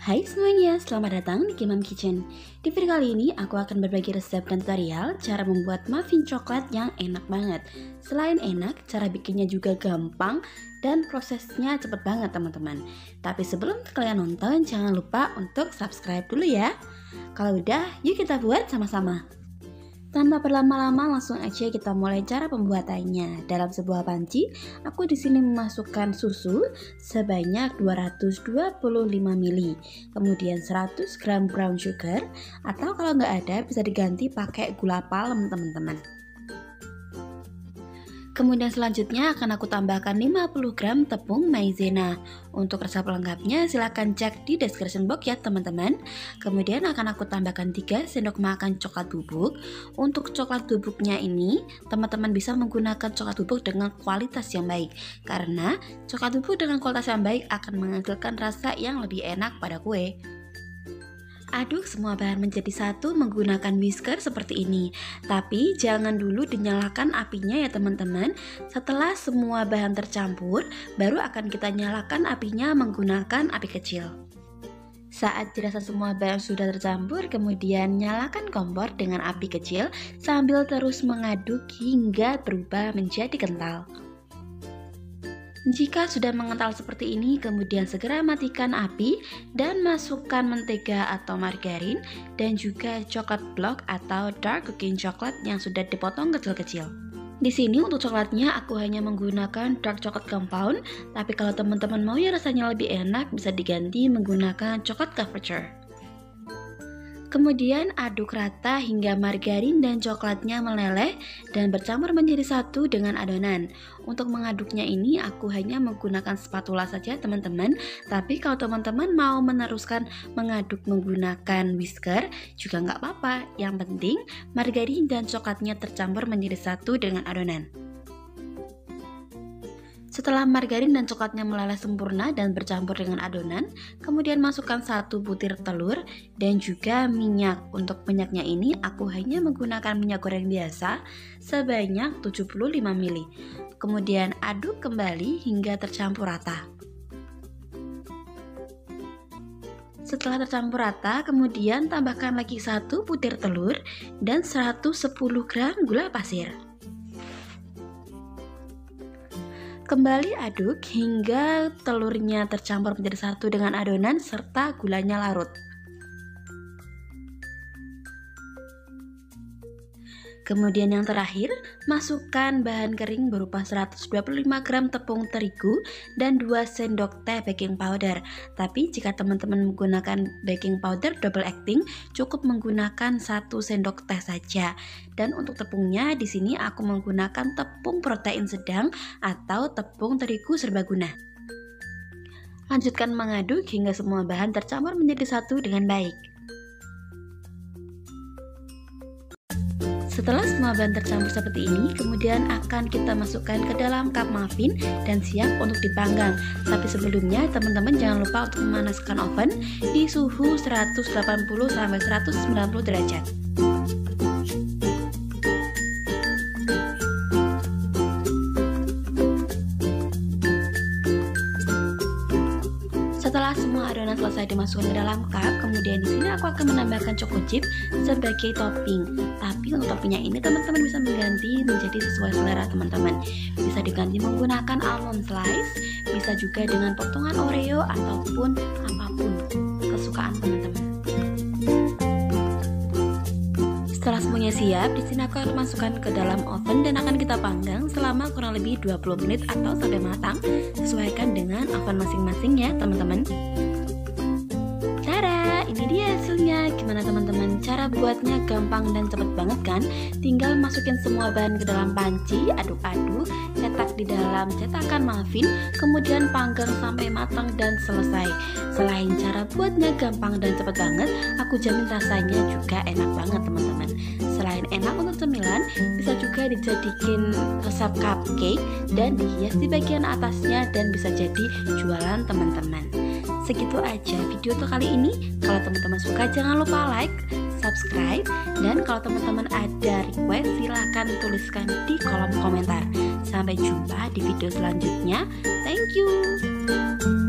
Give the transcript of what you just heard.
Hai semuanya, selamat datang di Kimam Kitchen. Di video kali ini aku akan berbagi resep dan tutorial cara membuat muffin coklat yang enak banget. Selain enak, cara bikinnya juga gampang dan prosesnya cepet banget teman-teman. Tapi sebelum kalian nonton, jangan lupa untuk subscribe dulu ya. Kalau udah, yuk kita buat sama-sama. Tanpa berlama-lama langsung aja kita mulai cara pembuatannya. Dalam sebuah panci, aku di sini memasukkan susu sebanyak 225 ml, kemudian 100 gram brown sugar, atau kalau nggak ada bisa diganti pakai gula palem teman-teman. Kemudian selanjutnya akan aku tambahkan 50 gram tepung maizena. Untuk resep lengkapnya silahkan cek di description box ya teman-teman. Kemudian akan aku tambahkan 3 sendok makan coklat bubuk. Untuk coklat bubuknya ini teman-teman bisa menggunakan coklat bubuk dengan kualitas yang baik, karena coklat bubuk dengan kualitas yang baik akan menghasilkan rasa yang lebih enak pada kue. Aduk semua bahan menjadi satu menggunakan whisker seperti ini. Tapi jangan dulu dinyalakan apinya ya teman-teman. Setelah semua bahan tercampur, baru akan kita nyalakan apinya menggunakan api kecil. Saat dirasa semua bahan sudah tercampur, kemudian nyalakan kompor dengan api kecil sambil terus mengaduk hingga berubah menjadi kental. Jika sudah mengental seperti ini, kemudian segera matikan api dan masukkan mentega atau margarin dan juga coklat block atau dark cooking coklat yang sudah dipotong kecil-kecil. Di sini untuk coklatnya aku hanya menggunakan dark chocolate compound, tapi kalau teman-teman mau ya rasanya lebih enak bisa diganti menggunakan coklat couverture. Kemudian aduk rata hingga margarin dan coklatnya meleleh dan bercampur menjadi satu dengan adonan. Untuk mengaduknya ini aku hanya menggunakan spatula saja teman-teman. Tapi kalau teman-teman mau meneruskan mengaduk menggunakan whisker juga nggak apa-apa. Yang penting margarin dan coklatnya tercampur menjadi satu dengan adonan. Setelah margarin dan coklatnya meleleh sempurna dan bercampur dengan adonan, kemudian masukkan 1 butir telur dan juga minyak. Untuk minyaknya ini aku hanya menggunakan minyak goreng biasa sebanyak 75 ml. Kemudian aduk kembali hingga tercampur rata. Setelah tercampur rata, kemudian tambahkan lagi 1 butir telur dan 110 gram gula pasir. Kembali aduk hingga telurnya tercampur menjadi satu dengan adonan serta gulanya larut. Kemudian yang terakhir, masukkan bahan kering berupa 125 gram tepung terigu dan 2 sendok teh baking powder. Tapi jika teman-teman menggunakan baking powder double acting, cukup menggunakan 1 sendok teh saja. Dan untuk tepungnya di sini aku menggunakan tepung protein sedang atau tepung terigu serbaguna. Lanjutkan mengaduk hingga semua bahan tercampur menjadi satu dengan baik. Setelah semua bahan tercampur seperti ini, kemudian akan kita masukkan ke dalam cup muffin dan siap untuk dipanggang. Tapi sebelumnya teman-teman jangan lupa untuk memanaskan oven di suhu 180-190 derajat. Setelah semua adonan selesai dimasukkan ke dalam cup, kemudian di sini aku akan menambahkan choco chip sebagai topping. Tapi untuk toppingnya ini teman-teman bisa mengganti menjadi sesuai selera teman-teman. Bisa diganti menggunakan almond slice, bisa juga dengan potongan Oreo ataupun apapun kesukaan teman-teman. Setelah semuanya siap, di sini aku akan masukkan ke dalam oven dan akan kita panggang selama kurang lebih 20 menit atau sampai matang. Sesuaikan dengan oven masing-masing ya teman-teman. Ini dia hasilnya. Gimana teman-teman? Cara buatnya gampang dan cepet banget kan? Tinggal masukin semua bahan ke dalam panci, aduk-aduk, cetak di dalam cetakan muffin, kemudian panggang sampai matang dan selesai. Selain cara buatnya gampang dan cepet banget, aku jamin rasanya juga enak banget teman-teman. Selain enak untuk cemilan, bisa juga dijadikan resep cupcake dan dihias di bagian atasnya dan bisa jadi jualan teman-teman. Segitu aja video untuk kali ini. Kalau teman-teman suka jangan lupa like, subscribe, dan kalau teman-teman ada request silahkan tuliskan di kolom komentar. Sampai jumpa di video selanjutnya. Thank you.